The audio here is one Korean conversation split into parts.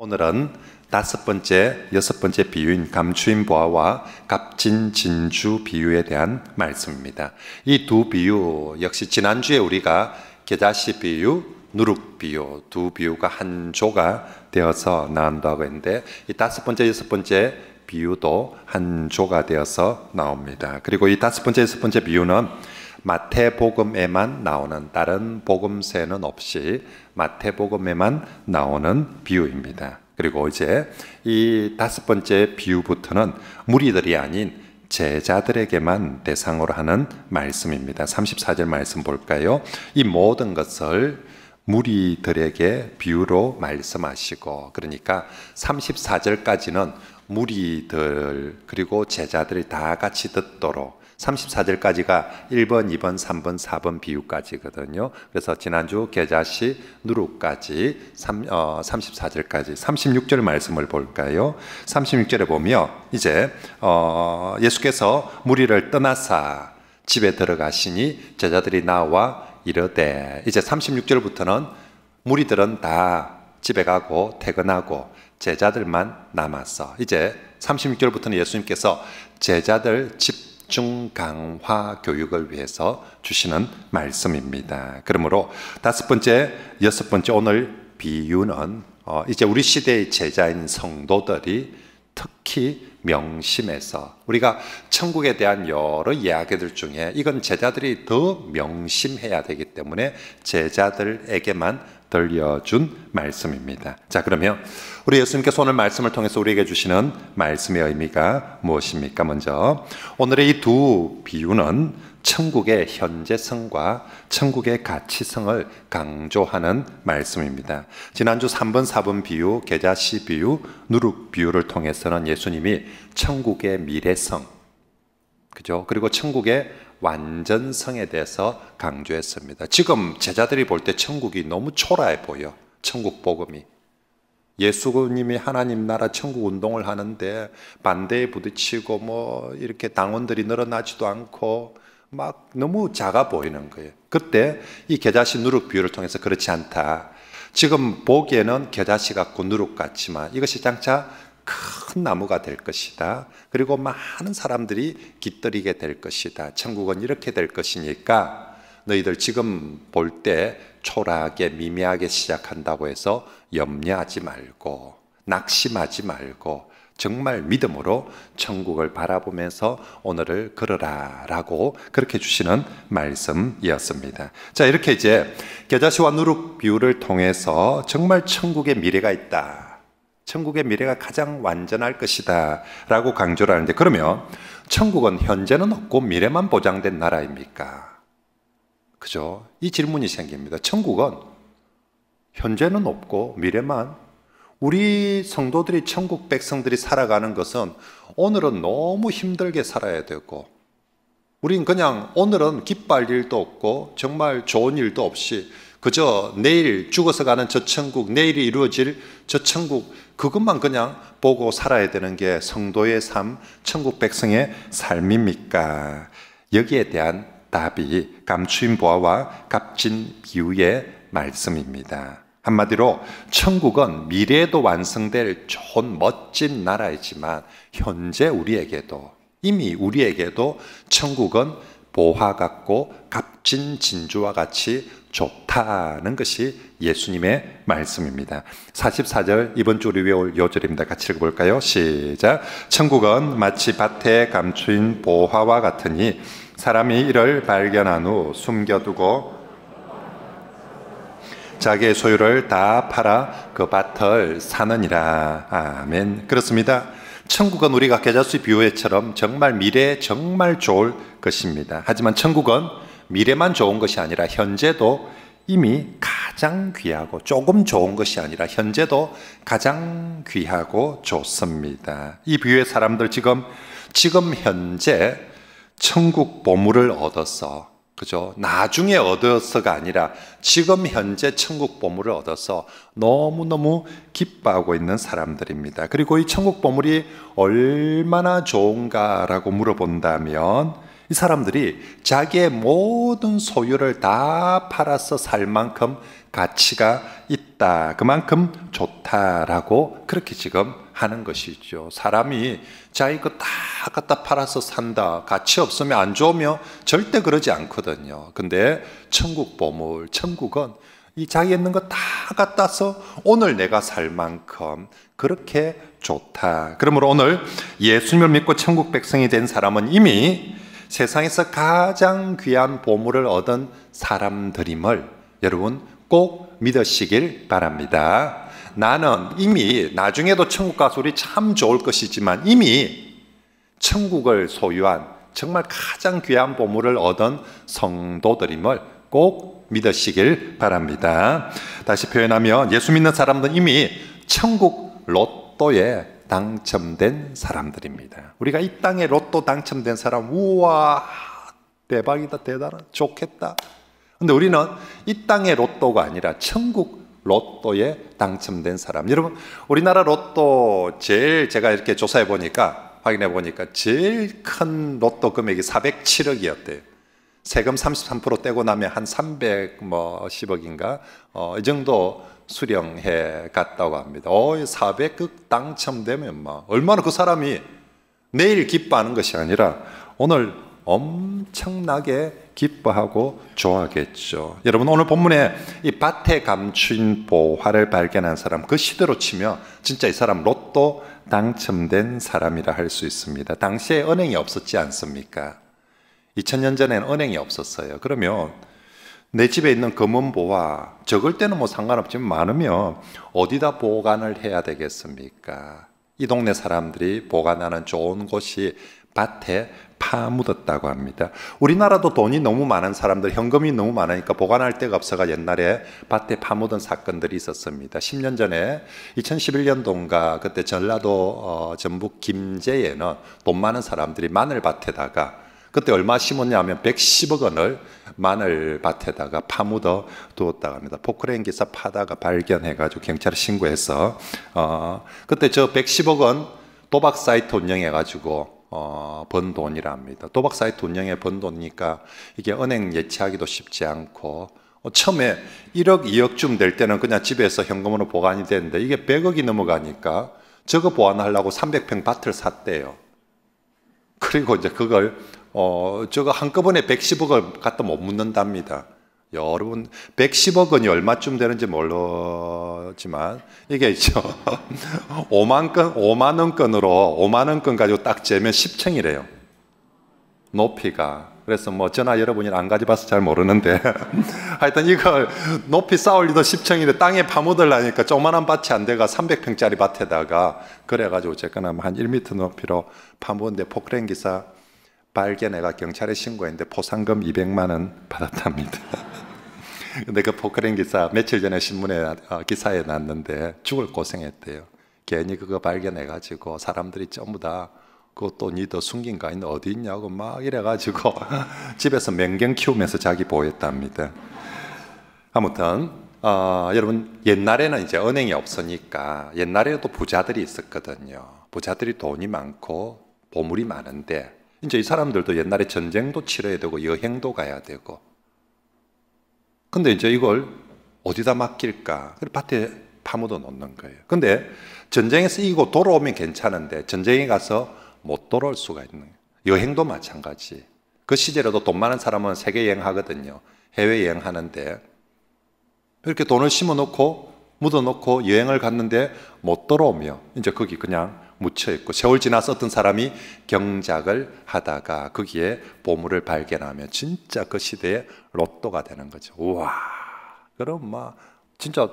오늘은 다섯 번째, 여섯 번째 비유인 감추인 보화와 값진 진주 비유에 대한 말씀입니다. 이 두 비유 역시 지난주에 우리가 겨자씨 비유, 누룩 비유 두 비유가 한 조가 되어서 나온다고 했는데 이 다섯 번째, 여섯 번째 비유도 한 조가 되어서 나옵니다. 그리고 이 다섯 번째, 여섯 번째 비유는 마태복음에만 나오는, 다른 복음서에는 없이 마태복음에만 나오는 비유입니다. 그리고 이제 이 다섯 번째 비유부터는 무리들이 아닌 제자들에게만 대상으로 하는 말씀입니다. 34절 말씀 볼까요? 이 모든 것을 무리들에게 비유로 말씀하시고, 그러니까 34절까지는 무리들 그리고 제자들이 다 같이 듣도록, 34절까지가 1번, 2번, 3번, 4번 비유까지거든요. 그래서 지난주 겨자씨, 누룩까지 34절까지 36절 말씀을 볼까요? 36절에 보면 이제 예수께서 무리를 떠나사 집에 들어가시니 제자들이 나와 이르되, 이제 36절부터는 무리들은 다 집에 가고 퇴근하고 제자들만 남았어. 이제 36절부터는 예수님께서 제자들 집중 강화 교육을 위해서 주시는 말씀입니다. 그러므로 다섯 번째, 여섯 번째 오늘 비유는 이제 우리 시대의 제자인 성도들이 특히 명심해서, 우리가 천국에 대한 여러 이야기들 중에 이건 제자들이 더 명심해야 되기 때문에 제자들에게만 들려준 말씀입니다. 자, 그러면 우리 예수님께서 오늘 말씀을 통해서 우리에게 주시는 말씀의 의미가 무엇입니까? 먼저 오늘의 이 두 비유는 천국의 현재성과 천국의 가치성을 강조하는 말씀입니다. 지난주 3번, 4번 비유, 겨자씨 비유, 누룩 비유를 통해서는 예수님이 천국의 미래성, 그죠? 그리고 천국의 완전성에 대해서 강조했습니다. 지금 제자들이 볼 때 천국이 너무 초라해 보여. 천국 복음이. 예수님이 하나님 나라 천국 운동을 하는데 반대에 부딪히고 뭐 이렇게 당원들이 늘어나지도 않고 막 너무 작아 보이는 거예요. 그때 이 겨자씨 누룩 비유를 통해서 그렇지 않다. 지금 보기에는 겨자씨 같고 누룩 같지만 이것이 장차 큰 나무가 될 것이다. 그리고 많은 사람들이 깃들이게 될 것이다. 천국은 이렇게 될 것이니까 너희들 지금 볼 때 초라하게 미미하게 시작한다고 해서 염려하지 말고 낙심하지 말고 정말 믿음으로 천국을 바라보면서 오늘을 걸어라 라고 그렇게 주시는 말씀이었습니다. 자, 이렇게 이제 겨자씨와 누룩 비유를 통해서 정말 천국의 미래가 있다, 천국의 미래가 가장 완전할 것이다 라고 강조를 하는데, 그러면 천국은 현재는 없고 미래만 보장된 나라입니까? 그죠? 이 질문이 생깁니다. 천국은 현재는 없고 미래만, 우리 성도들이, 천국 백성들이 살아가는 것은 오늘은 너무 힘들게 살아야 되고, 우린 그냥 오늘은 기뻐할 일도 없고 정말 좋은 일도 없이 그저 내일 죽어서 가는 저 천국, 내일이 이루어질 저 천국, 그것만 그냥 보고 살아야 되는 게 성도의 삶, 천국 백성의 삶입니까? 여기에 대한 답이 감추인 보화와 값진 비유의 말씀입니다. 한마디로 천국은 미래에도 완성될 좋은 멋진 나라이지만 현재 우리에게도, 이미 우리에게도 천국은 보화 같고 값진 진주와 같이 좋다는 것이 예수님의 말씀입니다. 44절 이번 주 우리 외울 요절입니다. 같이 읽어볼까요? 시작. 천국은 마치 밭에 감추인 보화와 같으니 사람이 이를 발견한 후 숨겨두고 자기의 소유를 다 팔아 그 밭을 사느니라. 아멘. 그렇습니다. 천국은 우리가 겨자씨 비유회처럼 정말 미래에 정말 좋을 것입니다. 하지만 천국은 미래만 좋은 것이 아니라 현재도 이미 가장 귀하고, 조금 좋은 것이 아니라 현재도 가장 귀하고 좋습니다. 이 비유의 사람들 지금 현재 천국 보물을 얻어서, 그죠? 나중에 얻어서가 아니라 지금 현재 천국 보물을 얻어서 너무너무 기뻐하고 있는 사람들입니다. 그리고 이 천국 보물이 얼마나 좋은가라고 물어본다면 이 사람들이 자기의 모든 소유를 다 팔아서 살 만큼 가치가 있다, 그만큼 좋다라고 그렇게 지금 하는 것이죠. 사람이 자기 거 다 갖다 팔아서 산다, 가치 없으면 안 좋으면 절대 그러지 않거든요. 근데 천국 보물, 천국은 이 자기 있는 거 다 갖다서 오늘 내가 살 만큼 그렇게 좋다. 그러므로 오늘 예수님을 믿고 천국 백성이 된 사람은 이미 세상에서 가장 귀한 보물을 얻은 사람들임을 여러분 꼭 믿으시길 바랍니다. 나는 이미 나중에도 천국 가서 우리 참 좋을 것이지만 이미 천국을 소유한 정말 가장 귀한 보물을 얻은 성도들임을 꼭 믿으시길 바랍니다. 다시 표현하면 예수 믿는 사람들은 이미 천국 로또에 당첨된 사람들입니다. 우리가 이 땅에 로또 당첨된 사람, 우와 대박이다, 대단하다, 좋겠다. 근데 우리는 이 땅의 로또가 아니라 천국 로또에 당첨된 사람. 여러분, 우리나라 로또 제일 제가 이렇게 조사해 보니까, 확인해 보니까 제일 큰 로또 금액이 407억이었대요. 세금 33% 떼고 나면 한 310억인가 이 정도 수령해 갔다고 합니다. 400억 당첨되면 얼마나 그 사람이 내일 기뻐하는 것이 아니라 오늘 엄청나게 기뻐하고 좋아하겠죠. 여러분, 오늘 본문에 이 밭에 감추인 보화를 발견한 사람, 그 시대로 치면 진짜 이 사람 로또 당첨된 사람이라 할 수 있습니다. 당시에 은행이 없었지 않습니까? 2000년 전에는 은행이 없었어요. 그러면 내 집에 있는 검은 보화, 적을 때는 뭐 상관없지만 많으면 어디다 보관을 해야 되겠습니까? 이 동네 사람들이 보관하는 좋은 곳이 밭에 파묻었다고 합니다. 우리나라도 돈이 너무 많은 사람들, 현금이 너무 많으니까 보관할 데가 없어가 옛날에 밭에 파묻은 사건들이 있었습니다. 10년 전에 2011년도인가 그때 전라도 전북 김제에는 돈 많은 사람들이 마늘밭에다가 그때 얼마 심었냐면 110억 원을 마늘밭에다가 파묻어 두었다고 합니다. 포크레인 기사 파다가 발견해가지고 경찰에 신고해서 그때 저 110억 원 도박 사이트 운영해가지고 번 돈이랍니다. 도박 사이트 운영에 번 돈이니까 이게 은행 예치하기도 쉽지 않고 처음에 1억, 2억쯤 될 때는 그냥 집에서 현금으로 보관이 되는데 이게 100억이 넘어가니까 저거 보관하려고 300평 밭을 샀대요. 그리고 이제 그걸 저거 한꺼번에 110억을 갖다 못 묻는답니다. 여러분 110억 원이 얼마쯤 되는지 모르지만 이게 있죠. 5만 원권으로 5만 원권 가지고 딱 재면 10층이래요. 높이가. 그래서 뭐 전화 여러분이 안 가져봐서 잘 모르는데 하여튼 이걸 높이 쌓을리도 10층인데 땅에 파묻으려니까 조그만한 밭이 안 돼가 300평짜리 밭에다가 그래가지고 어쨌거나 한 1m 높이로 파묻은데 포크레인 기사 발견해가 경찰에 신고했는데 포상금 200만 원 받았답니다. 근데 그 포크레인 기사 며칠 전에 신문에 기사에 났는데 죽을 고생했대요. 괜히 그거 발견해가지고 사람들이 전부 다 그것도 니도 숨긴 거 아닌데 어디 있냐고 막 이래가지고 집에서 맹경 키우면서 자기 보호했답니다. 아무튼 여러분 옛날에는 이제 은행이 없으니까 옛날에도 부자들이 있었거든요. 부자들이 돈이 많고 보물이 많은데 이제 이 사람들도 옛날에 전쟁도 치러야 되고 여행도 가야 되고 근데 이제 이걸 어디다 맡길까? 밭에 파묻어 놓는 거예요. 근데 전쟁에서 이기고 돌아오면 괜찮은데 전쟁에 가서 못 돌아올 수가 있는 거예요. 여행도 마찬가지. 그 시절에도 돈 많은 사람은 세계 여행하거든요. 해외 여행하는데 이렇게 돈을 심어놓고 묻어놓고 여행을 갔는데 못 돌아오면 이제 거기 그냥 묻혀있고 세월 지나서 어떤 사람이 경작을 하다가 거기에 보물을 발견하면 진짜 그 시대의 로또가 되는 거죠. 우와, 그럼 막 진짜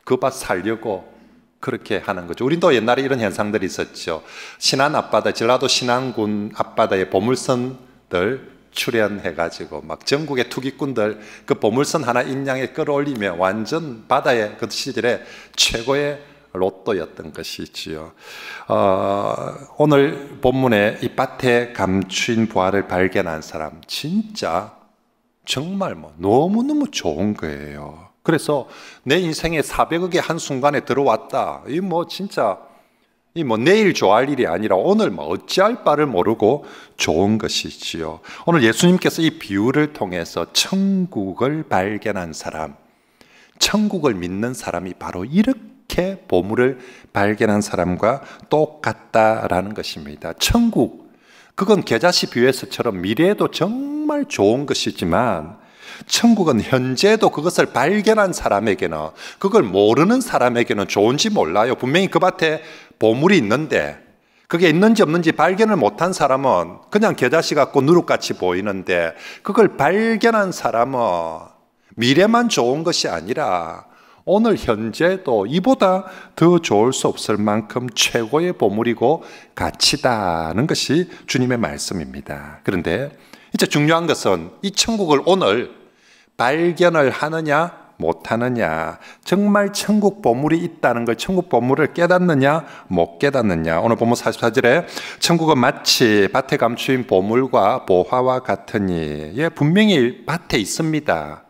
그 밭 살려고 그렇게 하는 거죠. 우리도 옛날에 이런 현상들이 있었죠. 신안 앞바다, 전라도 신안군 앞바다에 보물선들 출연해가지고 막 전국의 투기꾼들 그 보물선 하나 인양에 끌어올리면 완전 바다의 그 시절에 최고의 로또였던 것이지요. 오늘 본문에 이 밭에 감추인 보화를 발견한 사람 진짜 정말 뭐 너무너무 좋은 거예요. 그래서 내 인생에 400억이 한순간에 들어왔다. 이 뭐 진짜 이 뭐 내일 좋아할 일이 아니라 오늘 뭐 어찌할 바를 모르고 좋은 것이지요. 오늘 예수님께서 이 비유를 통해서 천국을 발견한 사람, 천국을 믿는 사람이 바로 이렇게 보물을 발견한 사람과 똑같다라는 것입니다. 천국, 그건 겨자씨 비유에서처럼 미래에도 정말 좋은 것이지만 천국은 현재도 그것을 발견한 사람에게는, 그걸 모르는 사람에게는 좋은지 몰라요. 분명히 그 밭에 보물이 있는데 그게 있는지 없는지 발견을 못한 사람은 그냥 겨자씨 같고 누룩같이 보이는데, 그걸 발견한 사람은 미래만 좋은 것이 아니라 오늘 현재도 이보다 더 좋을 수 없을 만큼 최고의 보물이고 가치다는 것이 주님의 말씀입니다. 그런데 이제 중요한 것은 이 천국을 오늘 발견을 하느냐 못하느냐, 정말 천국 보물이 있다는 걸, 천국 보물을 깨닫느냐 못 깨닫느냐. 오늘 본문 44절에 천국은 마치 밭에 감추인 보물과 보화와 같으니, 예, 분명히 밭에 있습니다.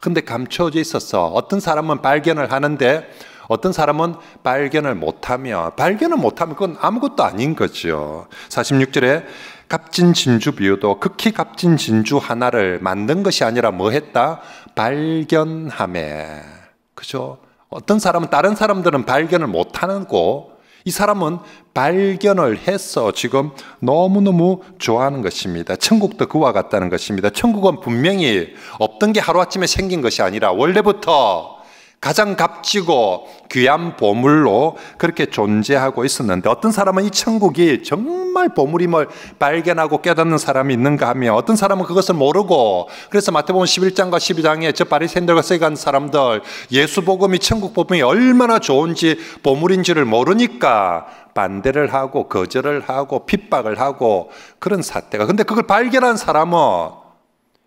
근데 감춰져 있어서 어떤 사람은 발견을 하는데 어떤 사람은 발견을 못하면 그건 아무것도 아닌 거죠. 46절에 값진 진주 비유도 극히 값진 진주 하나를 만든 것이 아니라 뭐 했다? 발견하매. 그죠? 어떤 사람은, 다른 사람들은 발견을 못하는 거, 이 사람은 발견을 해서 지금 너무너무 좋아하는 것입니다. 천국도 그와 같다는 것입니다. 천국은 분명히 없던 게 하루아침에 생긴 것이 아니라 원래부터 가장 값지고 귀한 보물로 그렇게 존재하고 있었는데, 어떤 사람은 이 천국이 정말 보물임을 발견하고 깨닫는 사람이 있는가 하면 어떤 사람은 그것을 모르고, 그래서 마태복음 11장과 12장에 저 바리새인들과 서기관 사람들 예수 복음이, 천국 복음이 얼마나 좋은지 보물인지를 모르니까 반대를 하고 거절을 하고 핍박을 하고 그런 사태가. 근데 그걸 발견한 사람은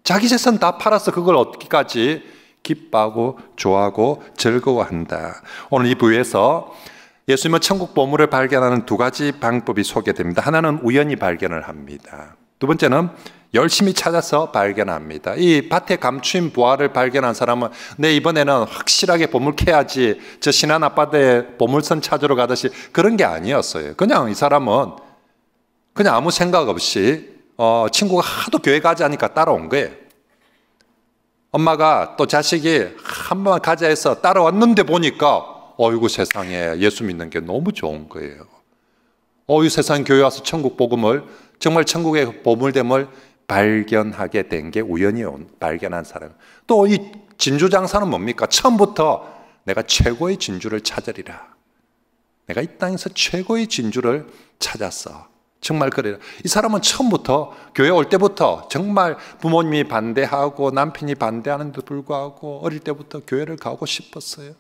자기 재산 다 팔아서 그걸 얻기까지 기뻐하고 좋아하고 즐거워한다. 오늘 이 부에서 예수님은 천국 보물을 발견하는 두 가지 방법이 소개됩니다. 하나는 우연히 발견을 합니다. 두 번째는 열심히 찾아서 발견합니다. 이 밭에 감추인 보화를 발견한 사람은 이번에는 확실하게 보물 캐야지, 저 신안 앞바다에 보물선 찾으러 가듯이 그런 게 아니었어요. 그냥 이 사람은 그냥 아무 생각 없이 친구가 하도 교회 가지 하니까 따라온 거예요. 엄마가 또 자식이 한 번만 가자 해서 따라왔는데 보니까 어이구 세상에 예수 믿는 게 너무 좋은 거예요. 이 세상 교회 와서 천국 복음을, 정말 천국의 보물됨을 발견하게 된 게 우연히 발견한 사람. 또 이 진주 장사는 뭡니까? 처음부터 내가 최고의 진주를 찾으리라. 내가 이 땅에서 최고의 진주를 찾았어. 정말 그래요. 이 사람은 처음부터, 교회 올 때부터 정말 부모님이 반대하고 남편이 반대하는데도 불구하고 어릴 때부터 교회를 가고 싶었어요.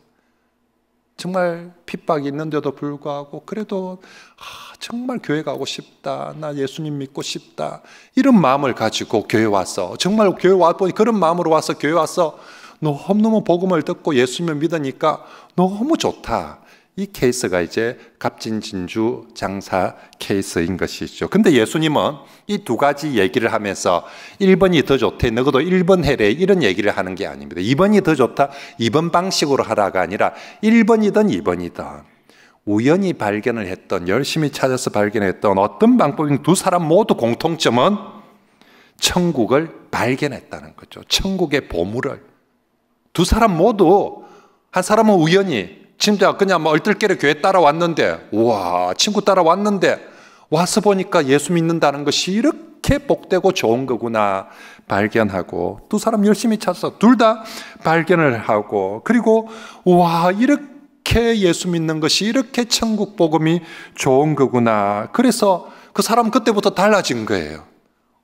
정말 핍박이 있는데도 불구하고 그래도 정말 교회 가고 싶다, 나 예수님 믿고 싶다, 이런 마음을 가지고 교회 와서, 정말 교회 와보니 그런 마음으로 와서 교회 와서 너무너무 복음을 듣고 예수님을 믿으니까 너무 좋다. 이 케이스가 이제 값진 진주 장사 케이스인 것이죠. 근데 예수님은 이 두 가지 얘기를 하면서 1번이 더 좋대, 너도 1번 해래, 이런 얘기를 하는 게 아닙니다. 2번이 더 좋다, 2번 방식으로 하라가 아니라 1번이든 2번이든 우연히 발견을 했던, 열심히 찾아서 발견했던 어떤 방법인 두 사람 모두 공통점은 천국을 발견했다는 거죠. 천국의 보물을. 두 사람 모두, 한 사람은 우연히 진짜 그냥 얼떨결에 교회 따라왔는데, 우와, 친구 따라왔는데 와서 보니까 예수 믿는다는 것이 이렇게 복되고 좋은 거구나 발견하고, 두 사람 열심히 찾아서 둘 다 발견을 하고, 그리고 우와, 이렇게 예수 믿는 것이 이렇게 천국 복음이 좋은 거구나. 그래서 그 사람 그때부터 달라진 거예요.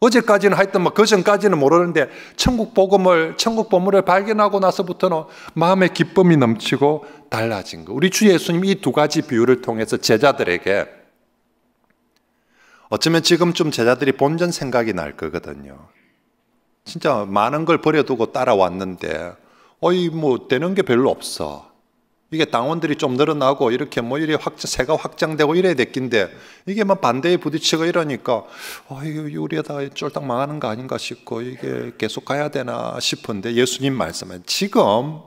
어제까지는 하여튼 그 전까지는 모르는데 천국 보물을 발견하고 나서부터는 마음의 기쁨이 넘치고 달라진 거. 우리 주 예수님이 이 두 가지 비유를 통해서 제자들에게, 어쩌면 지금쯤 제자들이 본전 생각이 날 거거든요. 진짜 많은 걸 버려두고 따라왔는데 되는 게 별로 없어. 이게 당원들이 좀 늘어나고 이렇게 세가 확장되고 이래야 될 낀데, 이게 반대에 부딪히고 이러니까 이게 우리가 쫄딱 망하는 거 아닌가 싶고, 이게 계속 가야 되나 싶은데, 예수님 말씀은 지금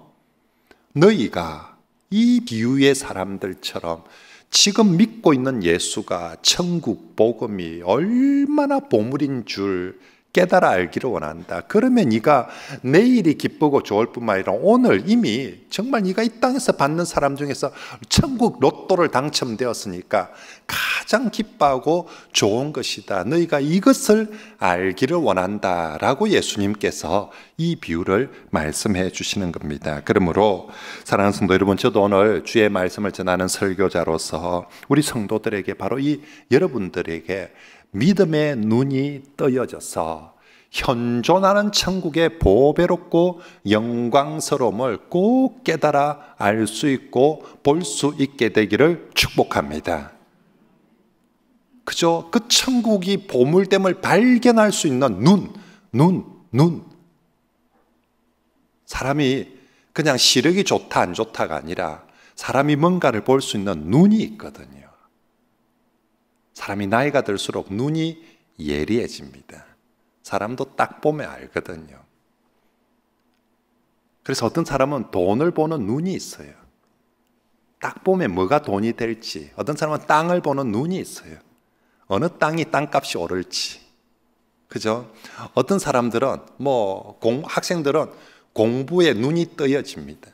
너희가 이 비유의 사람들처럼 지금 믿고 있는 예수가, 천국 복음이 얼마나 보물인 줄 깨달아 알기를 원한다. 그러면 네가 내일이 기쁘고 좋을 뿐만 아니라 오늘 이미 정말 네가 이 땅에서 받는 사람 중에서 천국 로또를 당첨되었으니까 가장 기뻐하고 좋은 것이다. 너희가 이것을 알기를 원한다 라고 예수님께서 이 비유를 말씀해 주시는 겁니다. 그러므로 사랑하는 성도 여러분, 저도 오늘 주의 말씀을 전하는 설교자로서 우리 성도들에게, 바로 이 여러분들에게 믿음의 눈이 떠여져서 현존하는 천국의 보배롭고 영광스러움을 꼭 깨달아 알 수 있고 볼 수 있게 되기를 축복합니다. 그저 그 천국이 보물됨을 발견할 수 있는 눈. 사람이 그냥 시력이 좋다 안 좋다가 아니라 사람이 뭔가를 볼 수 있는 눈이 있거든요. 사람이 나이가 들수록 눈이 예리해집니다. 사람도 딱 보면 알거든요. 그래서 어떤 사람은 돈을 보는 눈이 있어요. 딱 보면 뭐가 돈이 될지. 어떤 사람은 땅을 보는 눈이 있어요. 어느 땅이 땅값이 오를지. 그죠? 어떤 사람들은 학생들은 공부에 눈이 떠여집니다.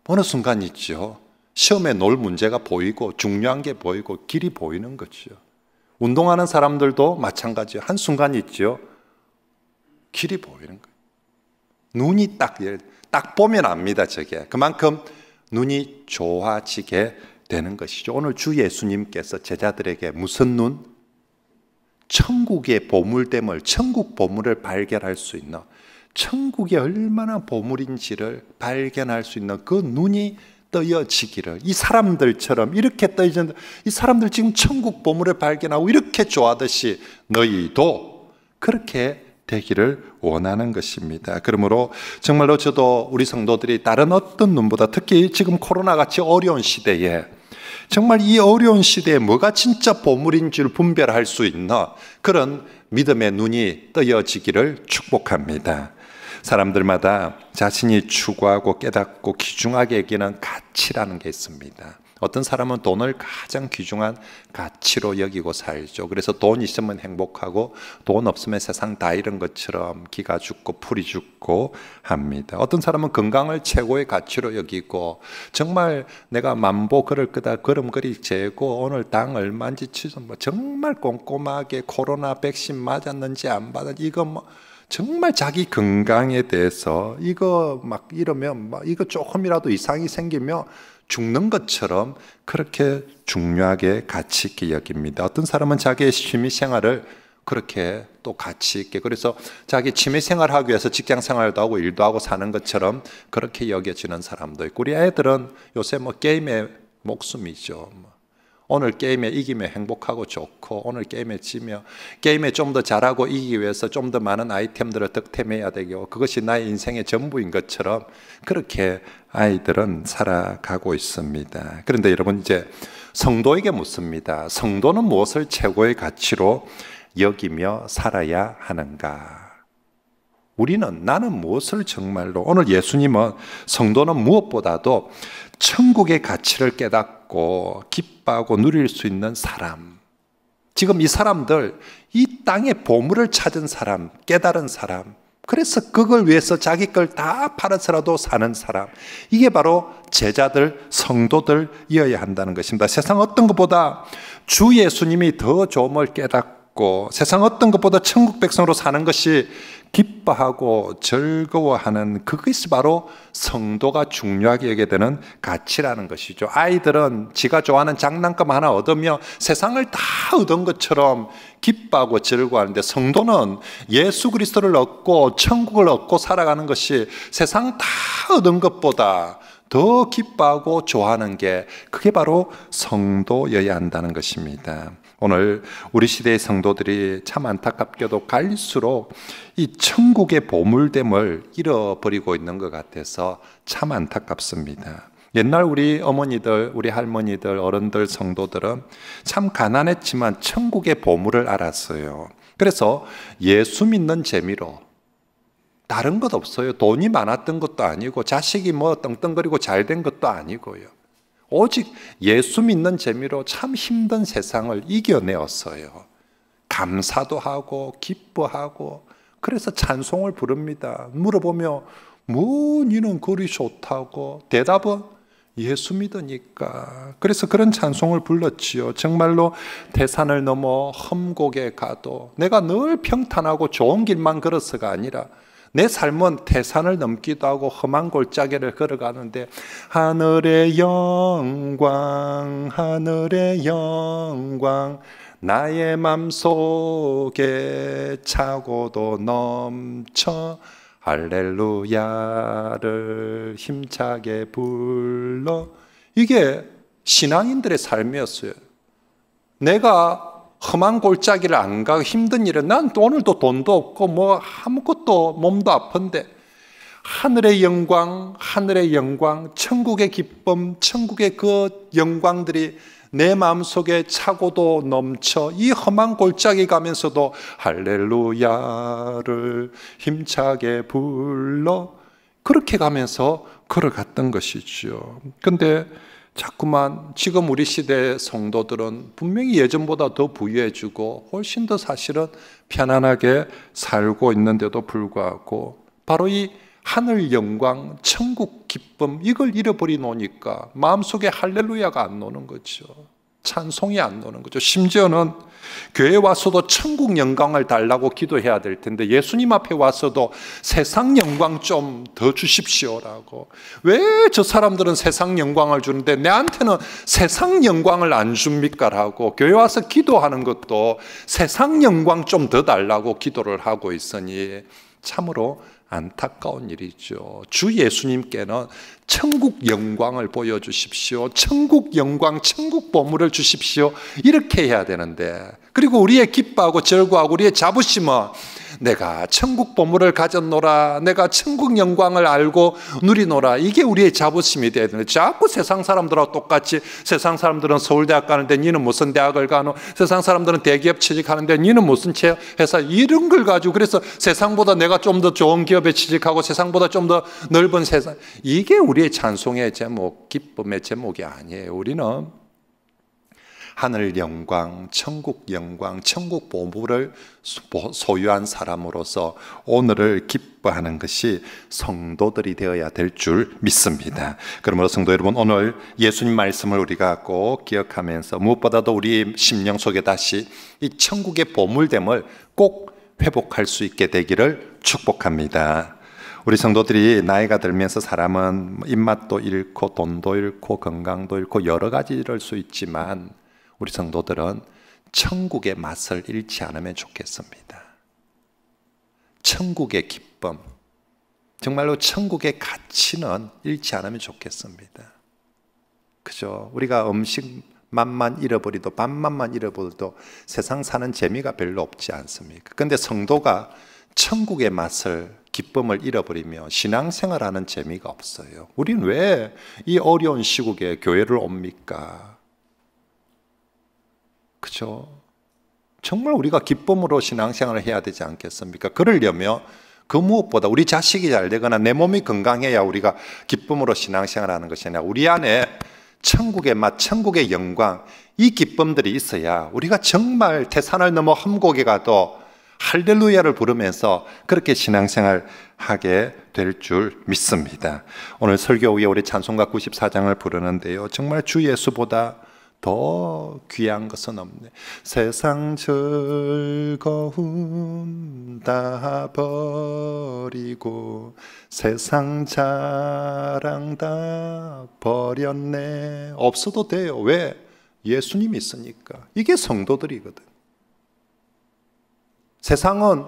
어느 순간 있죠. 시험에 놓을 문제가 보이고 중요한 게 보이고 길이 보이는 거죠. 운동하는 사람들도 마찬가지예요. 한순간 있죠. 길이 보이는 거예요. 눈이 딱 보면 압니다. 저게. 그만큼 눈이 좋아지게 되는 것이죠. 오늘 주 예수님께서 제자들에게 무슨 눈? 천국의 보물됨을, 천국 보물을 발견할 수 있는, 천국이 얼마나 보물인지를 발견할 수 있는 그 눈이 떠여지기를, 이 사람들처럼 이렇게 떠여지는, 이 사람들 지금 천국 보물을 발견하고 이렇게 좋아하듯이 너희도 그렇게 되기를 원하는 것입니다. 그러므로 정말로 저도 우리 성도들이 다른 어떤 눈보다, 특히 지금 코로나같이 어려운 시대에, 정말 이 어려운 시대에 뭐가 진짜 보물인지를 분별할 수 있는 그런 믿음의 눈이 떠여지기를 축복합니다. 사람들마다 자신이 추구하고 깨닫고 귀중하게 여기는 가치라는 게 있습니다. 어떤 사람은 돈을 가장 귀중한 가치로 여기고 살죠. 그래서 돈 있으면 행복하고 돈 없으면 세상 다 잃은 것처럼 기가 죽고 풀이 죽고 합니다. 어떤 사람은 건강을 최고의 가치로 여기고, 정말 내가 만보 걸을 거다 걸음걸이 재고 오늘 당 얼마인지 정말 꼼꼼하게 코로나 백신 맞았는지 안 받았는지, 이거 정말 자기 건강에 대해서 이거 이러면 이거 조금이라도 이상이 생기면 죽는 것처럼 그렇게 중요하게 가치 있게 여깁니다. 어떤 사람은 자기의 취미 생활을 그렇게 또 가치 있게, 그래서 자기 취미 생활을 하기 위해서 직장 생활도 하고 일도 하고 사는 것처럼 그렇게 여겨지는 사람도 있고, 우리 애들은 요새 게임의 목숨이죠. 오늘 게임에 이기면 행복하고 좋고, 오늘 게임에 지면 게임에 좀 더 잘하고 이기기 위해서 좀 더 많은 아이템들을 득템해야 되고, 그것이 나의 인생의 전부인 것처럼 그렇게 아이들은 살아가고 있습니다. 그런데 여러분, 이제 성도에게 묻습니다. 성도는 무엇을 최고의 가치로 여기며 살아야 하는가? 나는 무엇을 정말로, 오늘 예수님은 성도는 무엇보다도 천국의 가치를 깨닫고 기뻐하고 누릴 수 있는 사람, 지금 이 사람들, 이 땅의 보물을 찾은 사람, 깨달은 사람, 그래서 그걸 위해서 자기 걸 다 팔아서라도 사는 사람, 이게 바로 제자들, 성도들이어야 한다는 것입니다. 세상 어떤 것보다 주 예수님이 더 좋음을 깨닫고 세상 어떤 것보다 천국 백성으로 사는 것이 기뻐하고 즐거워하는, 그것이 바로 성도가 중요하게 여기게 되는 가치라는 것이죠. 아이들은 지가 좋아하는 장난감 하나 얻으며 세상을 다 얻은 것처럼 기뻐하고 즐거워하는데, 성도는 예수 그리스도를 얻고 천국을 얻고 살아가는 것이 세상 다 얻은 것보다 더 기뻐하고 좋아하는 게, 그게 바로 성도여야 한다는 것입니다. 오늘 우리 시대의 성도들이 참 안타깝게도 갈수록 이 천국의 보물됨을 잃어버리고 있는 것 같아서 참 안타깝습니다. 옛날 우리 어머니들, 우리 할머니들, 어른들, 성도들은 참 가난했지만 천국의 보물을 알았어요. 그래서 예수 믿는 재미로, 다른 것 없어요. 돈이 많았던 것도 아니고 자식이 떵떵거리고 잘 된 것도 아니고요. 오직 예수 믿는 재미로 참 힘든 세상을 이겨내었어요. 감사도 하고 기뻐하고 그래서 찬송을 부릅니다. 물어보며 뭐 니는 그리 좋다고? 대답은 예수 믿으니까. 그래서 그런 찬송을 불렀지요. 정말로 태산을 넘어 험곡에 가도 내가 늘 평탄하고 좋은 길만 걸어서가 아니라 내 삶은 태산을 넘기도 하고 험한 골짜기를 걸어가는데 하늘의 영광 하늘의 영광 나의 맘속에 차고도 넘쳐 할렐루야를 힘차게 불러. 이게 신앙인들의 삶이었어요. 내가 험한 골짜기를 안 가고 힘든 일은 난 오늘도 돈도 없고 뭐 아무것도 몸도 아픈데 하늘의 영광, 하늘의 영광, 천국의 기쁨, 천국의 그 영광들이 내 마음속에 차고도 넘쳐 이 험한 골짜기 가면서도 할렐루야를 힘차게 불러 그렇게 가면서 걸어갔던 것이죠. 근데 자꾸만 지금 우리 시대 성도들은 분명히 예전보다 더 부유해지고 훨씬 더 사실은 편안하게 살고 있는데도 불구하고 바로 이 하늘 영광, 천국 기쁨 이걸 잃어버리 놓으니까 마음속에 할렐루야가 안 노는 거죠. 찬송이 안 노는 거죠. 심지어는 교회에 와서도 천국 영광을 달라고 기도해야 될 텐데 예수님 앞에 와서도 세상 영광 좀 더 주십시오라고. 왜 저 사람들은 세상 영광을 주는데 내한테는 세상 영광을 안 줍니까? 라고 교회 와서 기도하는 것도 세상 영광 좀 더 달라고 기도를 하고 있으니 참으로 안타까운 일이죠. 주 예수님께는 천국 영광을 보여주십시오. 천국 영광, 천국 보물을 주십시오. 이렇게 해야 되는데, 그리고 우리의 기뻐하고 절구하고 우리의 자부심은 내가 천국 보물을 가졌노라, 내가 천국 영광을 알고 누리노라, 이게 우리의 자부심이 돼야 되는데 자꾸 세상 사람들하고 똑같이 세상 사람들은 서울대학 가는데 니는 무슨 대학을 가노, 세상 사람들은 대기업 취직하는데 니는 무슨 회사, 이런 걸 가지고 그래서 세상보다 내가 좀 더 좋은 기업에 취직하고 세상보다 좀 더 넓은 세상, 이게 우리의 찬송의 제목, 기쁨의 제목이 아니에요. 우리는 하늘 영광, 천국 영광, 천국 보물을 소유한 사람으로서 오늘을 기뻐하는 것이 성도들이 되어야 될 줄 믿습니다. 그러므로 성도 여러분, 오늘 예수님 말씀을 우리가 꼭 기억하면서 무엇보다도 우리 심령 속에 다시 이 천국의 보물됨을 꼭 회복할 수 있게 되기를 축복합니다. 우리 성도들이 나이가 들면서 사람은 입맛도 잃고 돈도 잃고 건강도 잃고 여러 가지 잃을 수 있지만 우리 성도들은 천국의 맛을 잃지 않으면 좋겠습니다. 천국의 기쁨, 정말로 천국의 가치는 잃지 않으면 좋겠습니다. 그죠? 우리가 음식 맛만 잃어버리도 밥맛만 잃어버려도 세상 사는 재미가 별로 없지 않습니까? 그런데 성도가 천국의 맛을, 기쁨을 잃어버리며 신앙생활하는 재미가 없어요. 우리는 왜 이 어려운 시국에 교회를 옵니까? 그죠? 정말 우리가 기쁨으로 신앙생활을 해야 되지 않겠습니까? 그러려면 그 무엇보다 우리 자식이 잘 되거나 내 몸이 건강해야 우리가 기쁨으로 신앙생활하는 것이 아니라 우리 안에 천국의 맛, 천국의 영광, 이 기쁨들이 있어야 우리가 정말 태산을 넘어 험곡에 가도 할렐루야를 부르면서 그렇게 신앙생활 하게 될 줄 믿습니다. 오늘 설교 후에 우리 찬송가 94장을 부르는데요, 정말 주 예수보다 더 귀한 것은 없네. 세상 즐거움 다 버리고 세상 자랑 다 버렸네. 없어도 돼요. 왜? 예수님이 있으니까. 이게 성도들이거든. 세상은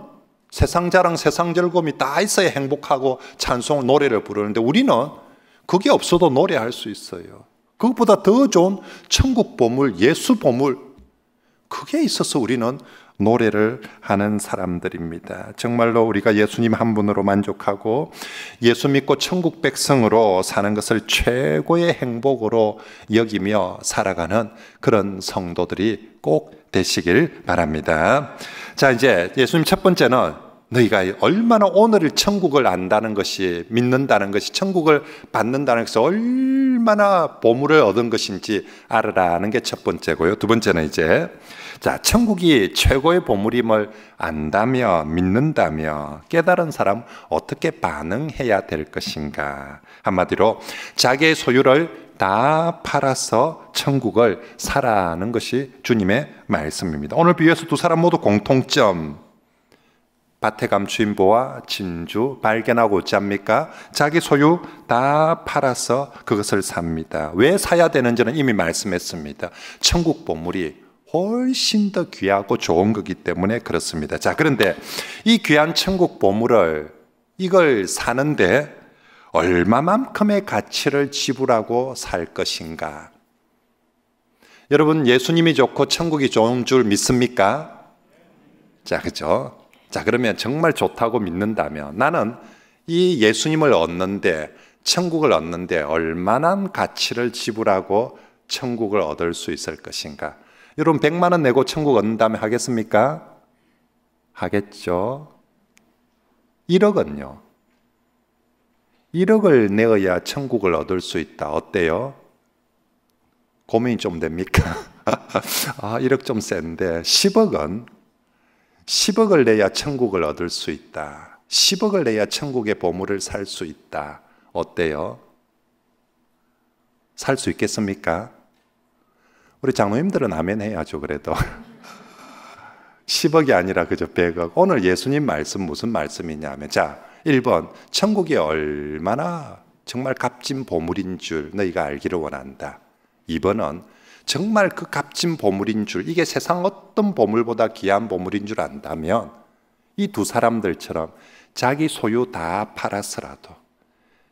세상 자랑, 세상 즐거움이 다 있어야 행복하고 찬송, 노래를 부르는데 우리는 그게 없어도 노래할 수 있어요. 그것보다 더 좋은 천국 보물, 예수 보물, 그게 있어서 우리는 노래를 하는 사람들입니다. 정말로 우리가 예수님 한 분으로 만족하고 예수 믿고 천국 백성으로 사는 것을 최고의 행복으로 여기며 살아가는 그런 성도들이 꼭 되시길 바랍니다. 자, 이제 예수님 첫 번째는 너희가 얼마나 오늘 천국을 안다는 것이, 믿는다는 것이, 천국을 받는다는 것이 얼마나 얼마나 보물을 얻은 것인지 알으라는 게 첫 번째고요. 두 번째는 이제 자, 천국이 최고의 보물임을 안다며 믿는다며 깨달은 사람 어떻게 반응해야 될 것인가? 한마디로 자기의 소유를 다 팔아서 천국을 사라는 것이 주님의 말씀입니다. 오늘 비유에서 두 사람 모두 공통점, 밭에 감추인 보와 진주 발견하고자 합니까? 자기 소유 다 팔아서 그것을 삽니다. 왜 사야 되는지는 이미 말씀했습니다. 천국 보물이 훨씬 더 귀하고 좋은 거기 때문에 그렇습니다. 자, 그런데 이 귀한 천국 보물을 이걸 사는데 얼마만큼의 가치를 지불하고 살 것인가? 여러분, 예수님이 좋고 천국이 좋은 줄 믿습니까? 자, 그죠? 자, 그러면 정말 좋다고 믿는다면 나는 이 예수님을 얻는데, 천국을 얻는데 얼마나 가치를 지불하고 천국을 얻을 수 있을 것인가? 여러분, 100만 원 내고 천국 얻는다면 하겠습니까? 하겠죠. 1억은요? 1억을 내어야 천국을 얻을 수 있다. 어때요? 고민이 좀 됩니까? 1억 좀 센데 10억은 10억을 내야 천국을 얻을 수 있다. 10억을 내야 천국의 보물을 살 수 있다. 어때요? 살 수 있겠습니까? 우리 장로님들은 아멘 해야죠. 그래도 10억이 아니라 그저 100억. 오늘 예수님 말씀 무슨 말씀이냐면, 자, 1번 천국이 얼마나 정말 값진 보물인 줄 너희가 알기를 원한다. 2번은 정말 그 값진 보물인 줄, 이게 세상 어떤 보물보다 귀한 보물인 줄 안다면 이 두 사람들처럼 자기 소유 다 팔아서라도,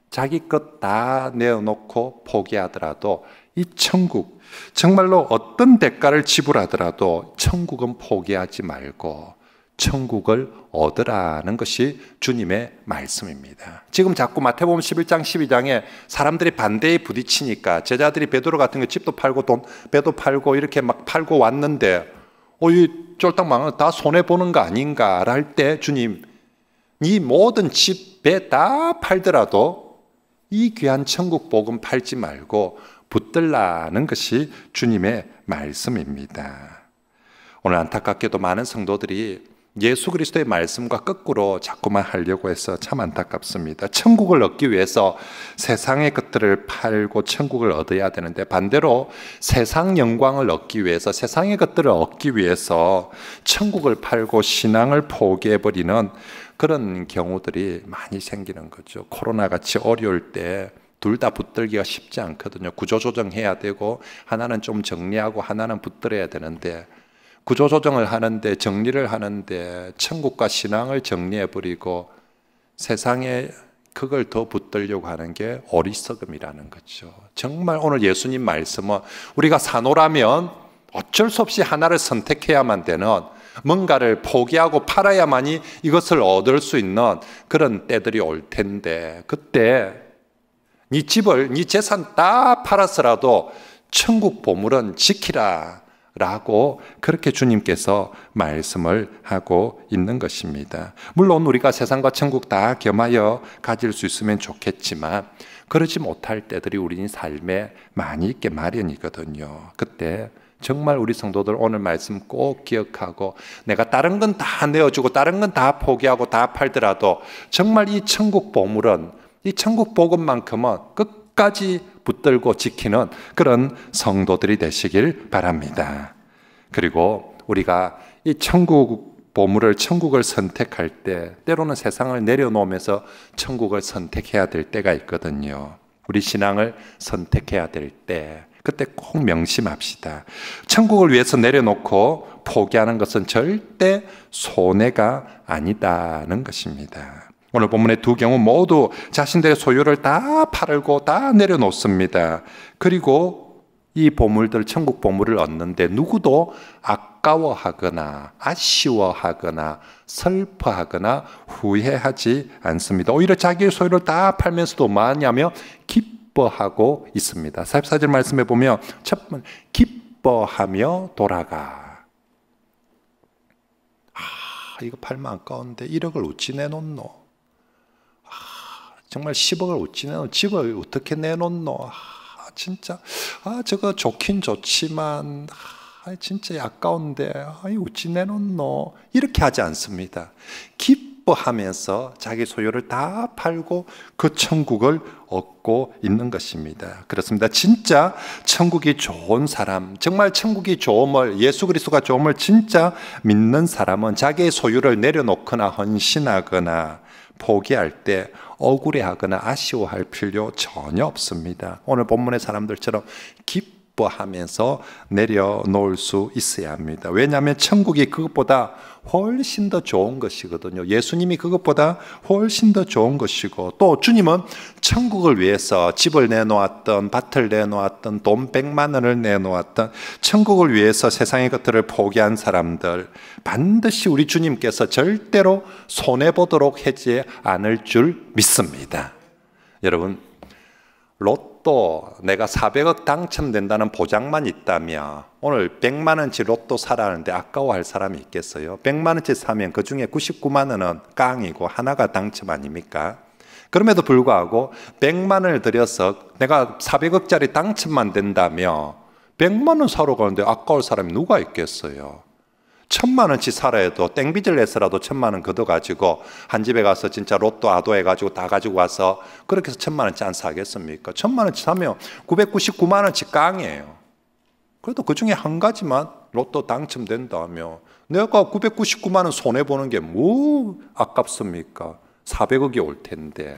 자기 것 다 내어놓고 포기하더라도 이 천국, 정말로 어떤 대가를 지불하더라도 천국은 포기하지 말고 천국을 얻으라는 것이 주님의 말씀입니다. 지금 자꾸 마태복음 11장 12장에 사람들이 반대에 부딪히니까 제자들이 베드로 같은 거 집도 팔고 배도 팔고 이렇게 막 팔고 왔는데 이 쫄딱 망한 다 손해보는 거 아닌가 할 때 주님, 이 모든 집, 배 다 팔더라도 이 귀한 천국 복음 팔지 말고 붙들라는 것이 주님의 말씀입니다. 오늘 안타깝게도 많은 성도들이 예수 그리스도의 말씀과 거꾸로 자꾸만 하려고 해서 참 안타깝습니다. 천국을 얻기 위해서 세상의 것들을 팔고 천국을 얻어야 되는데, 반대로 세상 영광을 얻기 위해서, 세상의 것들을 얻기 위해서 천국을 팔고 신앙을 포기해버리는 그런 경우들이 많이 생기는 거죠. 코로나같이 어려울 때 둘 다 붙들기가 쉽지 않거든요. 구조조정해야 되고 하나는 좀 정리하고 하나는 붙들어야 되는데, 구조조정을 하는데, 정리를 하는데 천국과 신앙을 정리해버리고 세상에 그걸 더 붙들려고 하는 게 어리석음이라는 거죠. 정말 오늘 예수님 말씀은 우리가 산호라면 어쩔 수 없이 하나를 선택해야만 되는, 뭔가를 포기하고 팔아야만이 이것을 얻을 수 있는 그런 때들이 올 텐데, 그때 네 집을, 네 재산 다 팔아서라도 천국 보물은 지키라 라고 그렇게 주님께서 말씀을 하고 있는 것입니다. 물론 우리가 세상과 천국 다 겸하여 가질 수 있으면 좋겠지만 그러지 못할 때들이 우리 삶에 많이 있게 마련이거든요. 그때 정말 우리 성도들 오늘 말씀 꼭 기억하고, 내가 다른 건 다 내어주고 다른 건 다 포기하고 다 팔더라도 정말 이 천국 보물은, 이 천국 복음만큼은 끝까지 붙들고 지키는 그런 성도들이 되시길 바랍니다. 그리고 우리가 이 천국 보물을, 천국을 선택할 때 때로는 세상을 내려놓으면서 천국을 선택해야 될 때가 있거든요. 우리 신앙을 선택해야 될 때, 그때 꼭 명심합시다. 천국을 위해서 내려놓고 포기하는 것은 절대 손해가 아니다는 것입니다. 오늘 본문의 두 경우 모두 자신들의 소유를 다 팔고 다 내려놓습니다. 그리고 이 보물들, 천국 보물을 얻는데 누구도 아까워하거나 아쉬워하거나 슬퍼하거나 후회하지 않습니다. 오히려 자기의 소유를 다 팔면서도 뭐하냐면 기뻐하고 있습니다. 44절 말씀에 보면 첫 번째, 기뻐하며 돌아가. 이거 팔면 아까운데 1억을 어찌 내놓노? 정말 10억을 어찌 내놓노? 집을 어떻게 내놓노? 진짜 저거 좋긴 좋지만 진짜 아까운데 어찌 내놓노, 이렇게 하지 않습니다. 기뻐하면서 자기 소유를 다 팔고 그 천국을 얻고 있는 것입니다. 그렇습니다. 진짜 천국이 좋은 사람, 정말 천국이 좋음을, 예수 그리스도가 좋음을 진짜 믿는 사람은 자기의 소유를 내려놓거나 헌신하거나 포기할 때 억울해하거나 아쉬워할 필요 전혀 없습니다. 오늘 본문의 사람들처럼 기뻐하면서 내려놓을 수 있어야 합니다. 왜냐하면 천국이 그것보다 훨씬 더 좋은 것이거든요. 예수님이 그것보다 훨씬 더 좋은 것이고, 또 주님은 천국을 위해서 집을 내놓았던, 밭을 내놓았던, 돈 100만 원을 내놓았던, 천국을 위해서 세상의 것들을 포기한 사람들 반드시 우리 주님께서 절대로 손해보도록 하지 않을 줄 믿습니다. 여러분, 로또 내가 400억 당첨된다는 보장만 있다면 오늘 100만 원치 로또 사라는데 아까워할 사람이 있겠어요? 100만 원치 사면 그 중에 99만 원은 깡이고 하나가 당첨 아닙니까? 그럼에도 불구하고 100만 원을 들여서 내가 400억짜리 당첨만 된다면 100만 원 사러 가는데 아까울 사람이 누가 있겠어요? 1000만 원치 살아야 해도 땡빚을 내서라도 1000만 원 걷어가지고 한 집에 가서 진짜 로또 아도 해가지고 다 가지고 와서 그렇게 해서 1000만 원치 안 사겠습니까? 1000만 원치 사면 999만 원치 깡이에요. 그래도 그 중에 한 가지만 로또 당첨된다며 내가 999만 원 손해보는 게 뭐 아깝습니까? 400억이 올 텐데.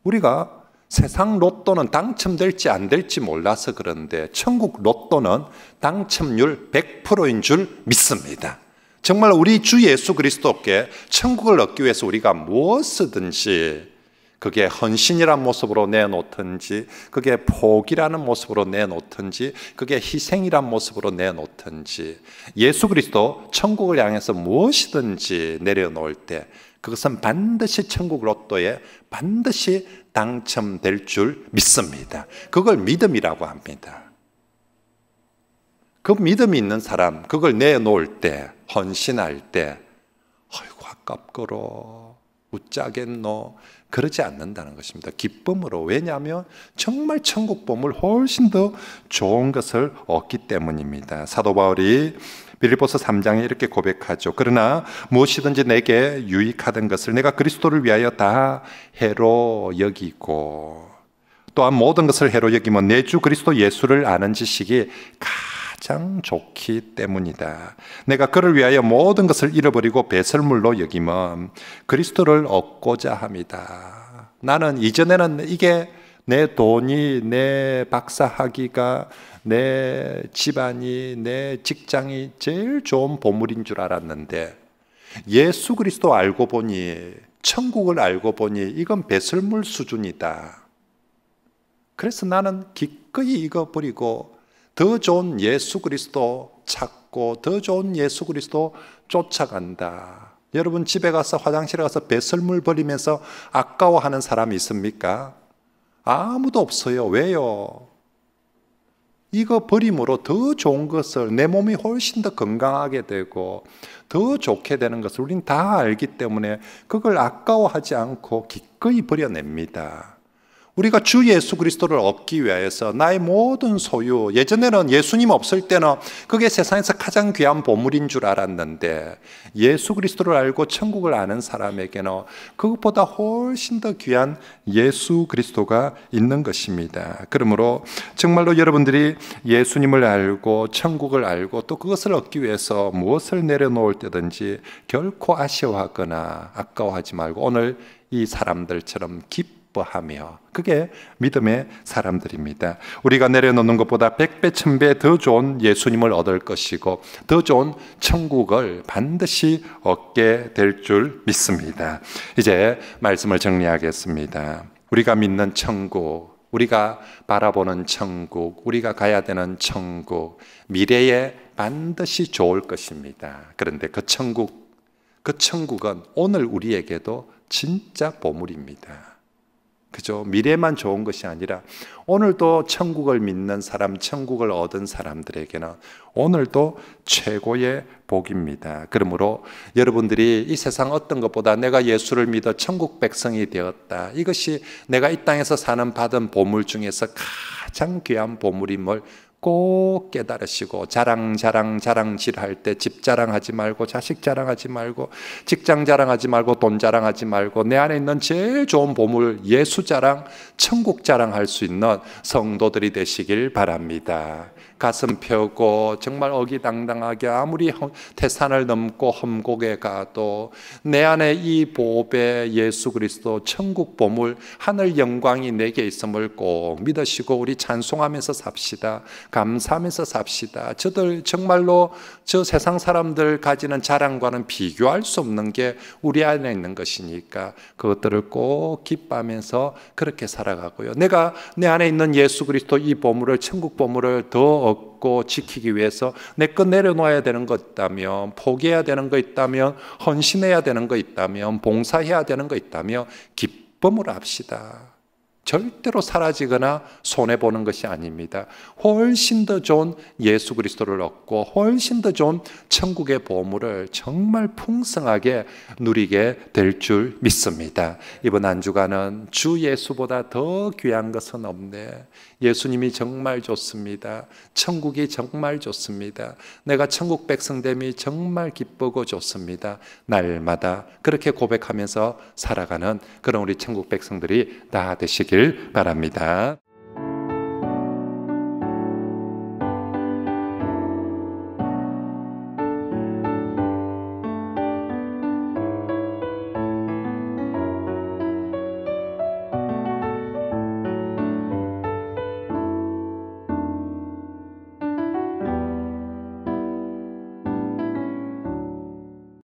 우리가 세상 로또는 당첨될지 안 될지 몰라서 그런데 천국 로또는 당첨률 100%인 줄 믿습니다. 정말 우리 주 예수 그리스도께 천국을 얻기 위해서 우리가 무엇이든지, 그게 헌신이라는 모습으로 내놓든지, 그게 포기라는 모습으로 내놓든지, 그게 희생이라는 모습으로 내놓든지, 예수 그리스도 천국을 향해서 무엇이든지 내려놓을 때 그것은 반드시 천국 로또에 반드시 당첨될 줄 믿습니다. 그걸 믿음이라고 합니다. 그 믿음이 있는 사람, 그걸 내놓을 때, 헌신할 때 아이고 아깝거로, 웃자겠노, 그러지 않는다는 것입니다. 기쁨으로. 왜냐하면 정말 천국 보물 훨씬 더 좋은 것을 얻기 때문입니다. 사도 바울이 빌립보서 3장에 이렇게 고백하죠. 그러나 무엇이든지 내게 유익하던 것을 내가 그리스도를 위하여 다 해로 여기고, 또한 모든 것을 해로 여기면 내 주 그리스도 예수를 아는 지식이 가장 좋기 때문이다. 내가 그를 위하여 모든 것을 잃어버리고 배설물로 여기면 그리스도를 얻고자 합니다. 나는 이전에는 이게 내 돈이, 내 박사학위가, 내 집안이, 내 직장이 제일 좋은 보물인 줄 알았는데 예수 그리스도 알고 보니, 천국을 알고 보니 이건 배설물 수준이다. 그래서 나는 기꺼이 이거 버리고 더 좋은 예수 그리스도 찾고 더 좋은 예수 그리스도 쫓아간다. 여러분 집에 가서 화장실에 가서 배설물 버리면서 아까워하는 사람이 있습니까? 아무도 없어요. 왜요? 이거 버림으로 더 좋은 것을, 내 몸이 훨씬 더 건강하게 되고 더 좋게 되는 것을 우리는 다 알기 때문에 그걸 아까워하지 않고 기꺼이 버려냅니다. 우리가 주 예수 그리스도를 얻기 위해서 나의 모든 소유, 예전에는 예수님 없을 때는 그게 세상에서 가장 귀한 보물인 줄 알았는데 예수 그리스도를 알고 천국을 아는 사람에게는 그것보다 훨씬 더 귀한 예수 그리스도가 있는 것입니다. 그러므로 정말로 여러분들이 예수님을 알고 천국을 알고 또 그것을 얻기 위해서 무엇을 내려놓을 때든지 결코 아쉬워하거나 아까워하지 말고 오늘 이 사람들처럼 기뻐하며, 그게 믿음의 사람들입니다. 우리가 내려놓는 것보다 100배, 1000배 더 좋은 예수님을 얻을 것이고 더 좋은 천국을 반드시 얻게 될 줄 믿습니다. 이제 말씀을 정리하겠습니다. 우리가 믿는 천국, 우리가 바라보는 천국, 우리가 가야 되는 천국, 미래에 반드시 좋을 것입니다. 그런데 그 천국은 오늘 우리에게도 진짜 보물입니다. 그죠? 미래만 좋은 것이 아니라 오늘도 천국을 믿는 사람, 천국을 얻은 사람들에게는 오늘도 최고의 복입니다. 그러므로 여러분들이 이 세상 어떤 것보다 내가 예수를 믿어 천국 백성이 되었다, 이것이 내가 이 땅에서 사는 받은 보물 중에서 가장 귀한 보물임을 꼭 깨달으시고 자랑질할 때 집 자랑하지 말고 자식 자랑하지 말고 직장 자랑하지 말고 돈 자랑하지 말고 내 안에 있는 제일 좋은 보물 예수 자랑, 천국 자랑할 수 있는 성도들이 되시길 바랍니다. 가슴 펴고 정말 어기당당하게 아무리 태산을 넘고 험곡에 가도 내 안에 이 보배 예수 그리스도 천국 보물 하늘 영광이 내게 있음을 꼭 믿으시고 우리 찬송하면서 삽시다. 감사하면서 삽시다. 저들 정말로 저 세상 사람들 가지는 자랑과는 비교할 수 없는 게 우리 안에 있는 것이니까 그것들을 꼭 기뻐하면서 그렇게 살아가고요. 내가 내 안에 있는 예수 그리스도 이 보물을 천국 보물을 더 얻고 지키기 위해서 내 것 내려놓아야 되는 것 있다면 포기해야 되는 거 있다면 헌신해야 되는 거 있다면 봉사해야 되는 거 있다면 기쁨을 합시다. 절대로 사라지거나 손해보는 것이 아닙니다. 훨씬 더 좋은 예수 그리스도를 얻고 훨씬 더 좋은 천국의 보물을 정말 풍성하게 누리게 될 줄 믿습니다. 이번 한 주간은 주 예수보다 더 귀한 것은 없네. 예수님이 정말 좋습니다. 천국이 정말 좋습니다. 내가 천국 백성됨이 정말 기쁘고 좋습니다. 날마다 그렇게 고백하면서 살아가는 그런 우리 천국 백성들이 다 되시길 바랍니다.